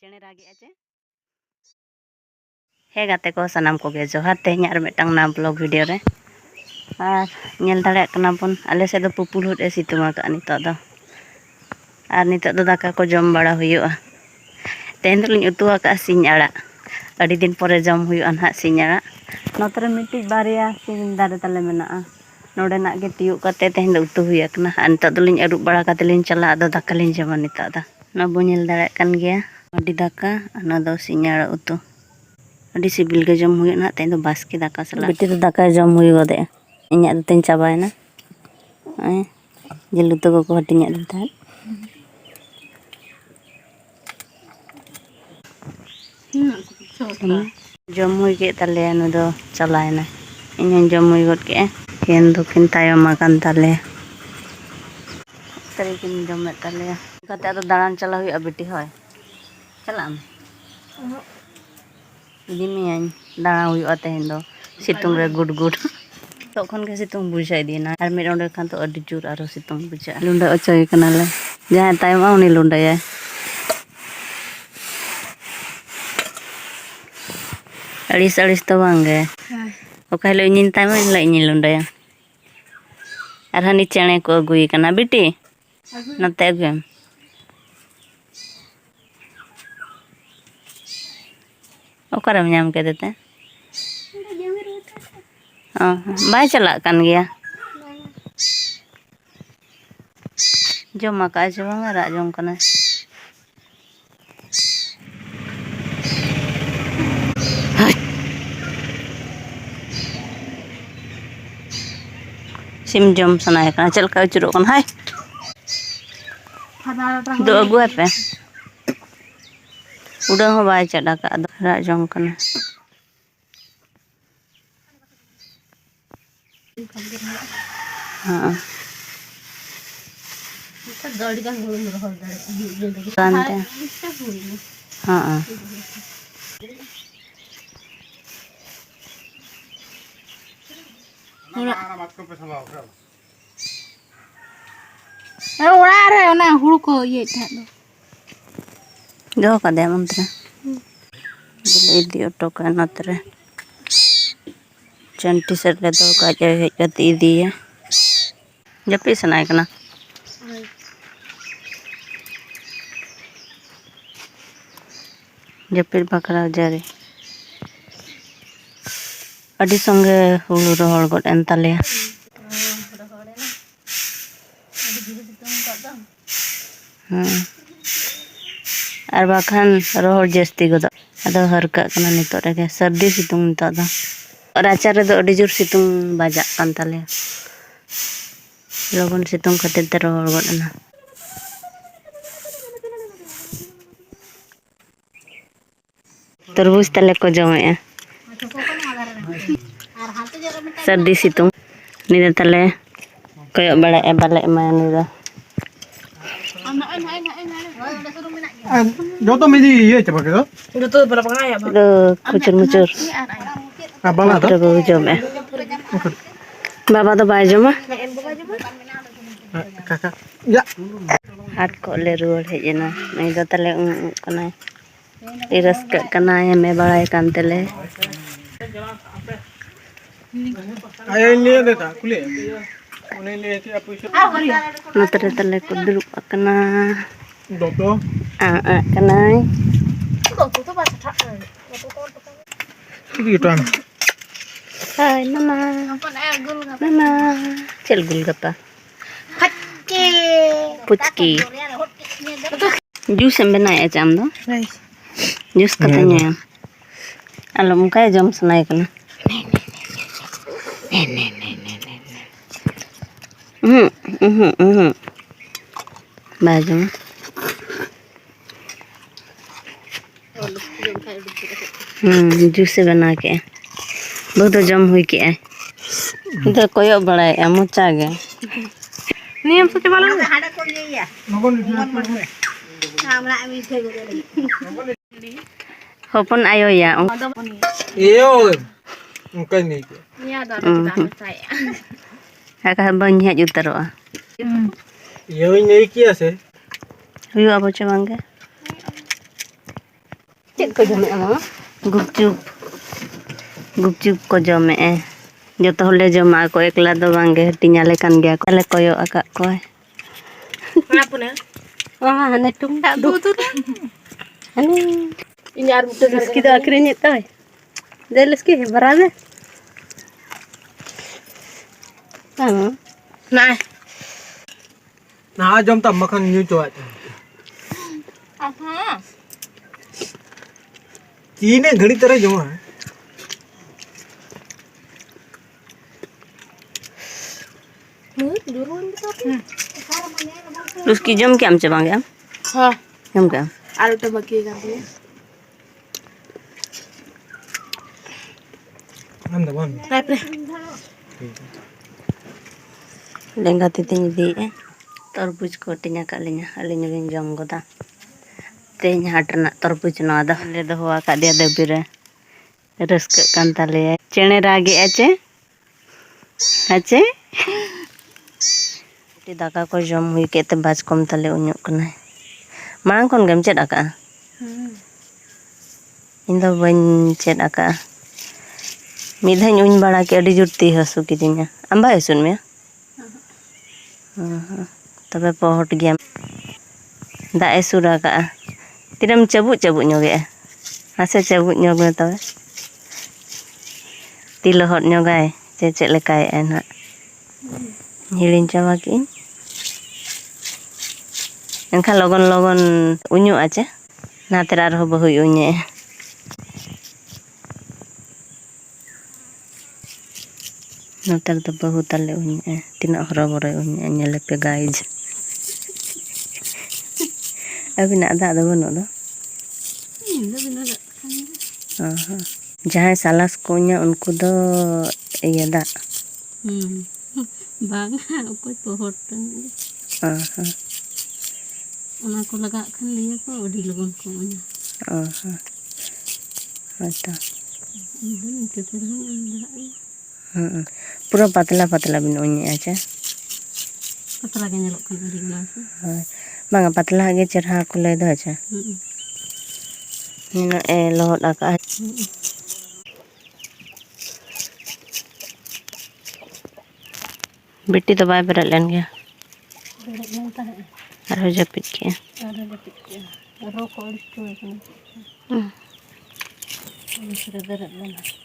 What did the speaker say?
चेणे रागे आचे हे गाते को सनाम को गे जोहार तेहनी आर मिटांग ना ब्लॉग वीडियो रे आर नेल दाड़े कना बन आले से दो पुपुल हुट ए सितुंग का नितो दो आर नितो दो दाका को जम बड़ा हुयुआ तेहन दलिन उतु आका सिंह आड़ा अड़ी दिन परे जम हुयुआ ना सिंह आड़ा नोतरे मिट्टी बारिया सिंह दारे तले मेना नोडे ना गे तियु कते तेहन दो उतु हुया कना आर नितो दलिन अरुब बड़ा कते लिन चला दो दाका लिन जमा नितो दा ना बो नेल दाड़े कन गया अड़ी दाका ना दो सिंह आड़ा उतु अड़ी सिबिल के जम हुई ना तेन बास्के दाका सला बेटी तो दाका जम हुई गदे इन्या तो तेन चाबायना जिल तो को हटिन्या था जम हुई के तले नु दो चलायना इन जम हुई गद के केन दो किन तायम आकान तले तरी किन जम तले कते तो दाड़ान चला हुई बेटी होय चलाम दिमियान दाड़ा हुई तेहन दो सितुंग रे गुड गुड तखन के सितुंग बुझाई दीना आर मेरे ओंडे खान तो अड्डी जोर आरो सितुंग बुझा लुंडा अचय कनाले जहां तायमा उनी लुंडाया अड़िस अड़िस तो बांगे ओका हिलो इनिन तायमा हिलो इनि लुंडाया आर हानि चेणे को अगुई कना बेटी नते अगुम ओकरम नाम के देते बाय चला कान गया जमा का जमा रा जम कना सिम जम सनाय कना चल का चुरो कन हाय दो अगुआ पे उड़ा हो बाय चढ़ा का रा जम कना हाँ हाँ हुड़ू को ये दो का दे मंत्र बोले इदी ऑटो का नतरे चंटी सर ले दो का जे हेज कती इदी है जपी सनाय कना जपीर बकरा जारे अड़ी संगे हुड़ू रोहड़ गड एन ताले आर बाखान रोहड़ जस्ती गद अदो हरका कना नितो रे सर्दी सितुंग नितो दा राचा रे दो अड़ी जोर सितुंग बाजा कान ताले लगन सितुंग खातिर ते रोहड़ गड ना तरबूज तले को जमे सर्दी सितुंग निदे तले कयो बड़ा ए बाले एमा निदा जो तो मेरी ये चपा के जो तो बड़ा पंगा या दो कुचर मुचर बाला था तो जमे बाबा तो बाय जमा काका या हाट को ले रुवाड़ हेजना नहीं दो तले कना इरस कना एमे बड़ाय कान तले आये ले देता कुले उन्हें ले थी आप नतरे तले को दुरुप कना दोतो कना तो बात था की टाइम हाय नाना नाना चल गुलगप्पा पुचकी जूस em बनाया जाम दो juice katanya alam muka jam senai kana baju juice बना के बहुत जम हुई के इधर कोई बड़ा है मोचा गे नियम से चला लो hopon ayo ya iyo unkay ni ya da da saya kakak banyak jutero iyo नहीं किया से huyu apa cemangga Cek ko jom mama. गुपचुप गुपचुप को जमे जो तो हले जमा को एकला दो बांगे हटियाले कान गया को ले कोयो आका को Kenapa nih? wah hane tung dak du Tuh. hane Ini air muda Rizky do akhirnya toy de Rizky barabe kamu Nah. Nah, jom tak makan new cuat. Aha. Ini घड़ी तरह जमा है. Durun gitu. Rizky jam क्या हम चबांगे हम Hah. हम क्या Air udah bagi kan dia. हम दबान. Rep deh. लेंगा तितनी दी तरबूज को टिnya kalinya alinya bin jam goda tenya hatna तरबूज no ada le do hoa ka dia de bire raska kan tale chene rage ache ache ti daka ko jom hui ke te baj kom tale unyuk kana mang kon gam chet aka indo ban chet aka midhain uñ bada ke adi jurti hasu kidinya amba isun me तबे पहट गया दाए सुरा का तिरम चबुक चबुक ñoge hase चबुक ñog me तबे ti lohot ñogai cek lekai enak hiling chaba ki enkhan logon logon unyu ache na tera ro bahui unye नतर तो बहुत तले उन्हें तीन हरा बरे उन्हें नेले पे गाइज अभी ना दादा बनो दो जहाँ सालास को उनको दो ये दा Bangga aku pohotan. Ona ko laga kan liya ko odi logon ko nya. अच्छा Ini ke terang पूरा पतला पतला बिन उन्हें अच्छा Kata lagi nyelok kan odi nasi. मांगा पतला के चरहा को ले दो अच्छा नीनो ए लोट आका बेटी तो बाय बेरल लेन गया Berat yang tah. अरे जपित के Ada dapat ya. Rokok itu kan. Hmm. Ini sudah berat lah.